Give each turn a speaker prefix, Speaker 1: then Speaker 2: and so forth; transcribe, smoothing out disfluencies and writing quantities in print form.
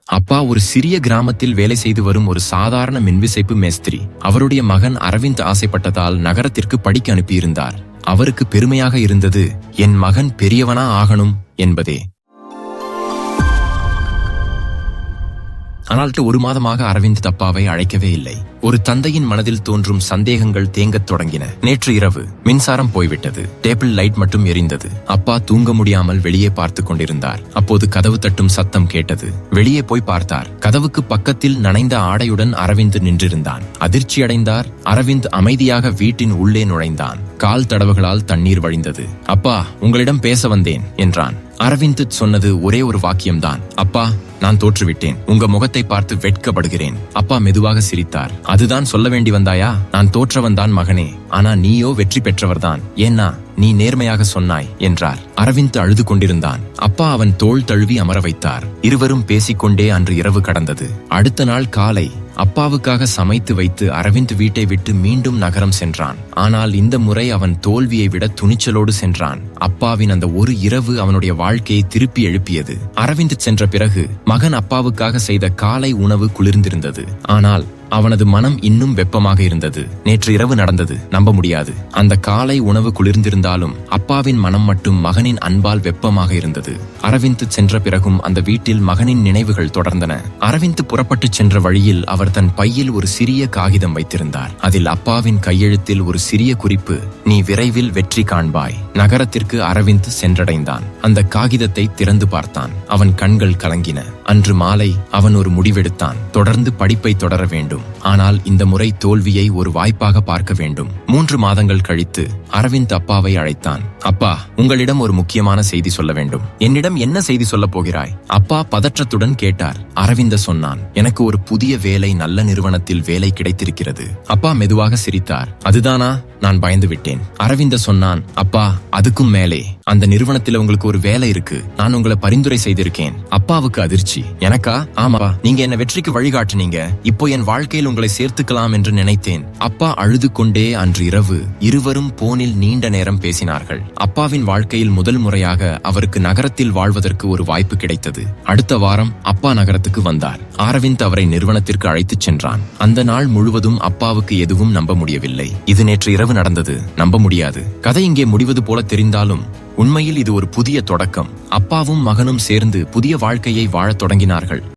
Speaker 1: அப்பா ஒரு சிறிய கிராமத்தில் வேலை செய்து வரும் ஒரு சாதாரண மின்விசைப்பு மேஸ்திரி. அவருடைய மகன் அரவிந்த் ஆசைப்பட்டதால் நகரத்திற்கு படிக்க அனுப்பியிருந்தார். அவருக்கு பெருமையாக இருந்தது, என் மகன் பெரியவனா ஆகணும் என்பதே. ஆனால் ஒரு மாதமாக அரவிந்த் அப்பாவை அழைக்கவே இல்லை. ஒரு தந்தையின் மனதில் தோன்றும் சந்தேகங்கள் தேங்கத் தொடங்கின. நேற்று இரவு மின்சாரம் போய்விட்டது. டேபிள் லைட் மட்டும் எரிந்தது. அப்பா தூங்க முடியாமல் வெளியே பார்த்து கொண்டிருந்தார். அப்போது கதவு தட்டும் சத்தம் கேட்டது. வெளியே போய் பார்த்தார். கதவுக்கு பக்கத்தில் நனைந்த ஆடையுடன் அரவிந்த் நின்றிருந்தான். அதிர்ச்சியடைந்தார். அரவிந்த் அமைதியாக வீட்டின் உள்ளே நுழைந்தான். கால் தடவுகளால் தண்ணீர் வழிந்தது. அப்பா, உங்களிடம் பேச வந்தேன் என்றான். அரவிந்த் சொன்னது ஒரே ஒரு வாக்கியம்தான். அப்பா, நான் தோற்றுவிட்டேன். உங்க முகத்தை பார்த்து வெட்கப்படுகிறேன். அப்பா மெதுவாக சிரித்தார். அதுதான் சொல்ல வேண்டி வந்தாயா? நான் தோற்றவன்தான் மகனே, ஆனா நீயோ வெற்றி பெற்றவர்தான். ஏன்னா நீ நேர்மையாக சொன்னாய் என்றார். அரவிந்த் அழுது கொண்டிருந்தான். அப்பா அவன் தோள் தழுவி அமர வைத்தார். இருவரும் பேசிக்கொண்டே அன்று இரவு கடந்தது. அடுத்த நாள் காலை அப்பாவுக்காக சமைத்து வைத்து அரவிந்த் வீட்டை விட்டு மீண்டும் நகரம் சென்றான். ஆனால் இந்த முறை அவன் தோல்வியை விட துணிச்சலோடு சென்றான். அப்பாவின் அந்த ஒரு இரவு அவனுடைய வாழ்க்கையை திருப்பி எழுப்பியது. அரவிந்த் சென்ற பிறகு மகன் அப்பாவுக்காக செய்த காலை உணவு குளிர்ந்திருந்தது. ஆனால் அவனது மனம் இன்னும் வெப்பமாக இருந்தது. நேற்று இரவு நடந்தது, நம்ப முடியாது. அந்த காலை உணவு குளிர்ந்திருந்தாலும் அப்பாவின் மனம் மட்டும் மகனின் அன்பால் வெப்பமாக இருந்தது. அரவிந்த் சென்ற பிறகும் அந்த வீட்டில் மகனின் நினைவுகள் தொடர்ந்தன. அரவிந்த் புறப்பட்டு சென்ற வழியில் அவர் தன் பையில் ஒரு சிறிய காகிதம் வைத்திருந்தார். அதில் அப்பாவின் கையெழுத்தில் ஒரு சிறிய குறிப்பு, நீ விரைவில் வெற்றி காண்பாய். நகரத்திற்கு அரவிந்த் சென்றடைந்தான். அந்த காகிதத்தை திறந்து பார்த்தான். அவன் கண்கள் கலங்கின. அன்று மாலை அவன் ஒரு முடிவெடுத்தான். தொடர்ந்து படிப்பை தொடர வேண்டும். ஆனால் இந்த முறை தோல்வியை ஒரு வாய்ப்பாக பார்க்க வேண்டும். 3 மாதங்கள் கழித்து அரவிந்த் அப்பாவை அழைத்தான். அப்பா, உங்களிடம் ஒரு முக்கியமான செய்தி சொல்ல வேண்டும். என்னிடம் என்ன செய்தி சொல்ல போகிறாய்? அப்பா பதற்றத்துடன் கேட்டார். அரவிந்த் சொன்னான், எனக்கு ஒரு புதிய வேலை, நல்ல நிறுவனத்தில் வேலை கிடைத்திருக்கிறது. அப்பா மெதுவாக சிரித்தார். அதுதானா? நான் பயந்து விட்டேன். அரவிந்த் சொன்னான், அப்பா, அதுக்கும் மேலே அந்த நிறுவனத்தில் உங்களுக்கு ஒரு வேலை இருக்கு. நான் உங்களை பரிந்துரை செய்திருக்கேன். அப்பாவுக்கு அதிர்ச்சி. எனக்கா? ஆமாப்பா, நீங்க என்ன வெற்றிக்கு வழிகாட்டினீங்க. இப்போ என் வாழ்க்கையில் உங்களை சேர்த்துக்கலாம் என்று நினைத்தேன். அப்பா அழுது கொண்டே அன்று இரவு இருவரும் போனில் நீண்ட நேரம் பேசினார்கள். அப்பாவின் வாழ்க்கையில் முதல் முறையாக அவருக்கு நகரத்தில் வாழ்வதற்கு ஒரு வாய்ப்பு கிடைத்தது. அடுத்த வாரம் அப்பா நகரத்துக்கு வந்தார். அரவிந்த் அவரை நிறுவனத்திற்கு அழைத்துச் சென்றான். அந்த நாள் முழுவதும் அப்பாவுக்கு எதுவும் நம்ப முடியவில்லை. இது நேற்று இரவு நடந்தது, நம்ப முடியாது. கதை இங்கே முடிவது போல தெரிந்தாலும் உண்மையில் இது ஒரு புதிய தொடக்கம். அப்பாவும் மகனும் சேர்ந்து புதிய வாழ்க்கையை வாழத் தொடங்கினார்கள்.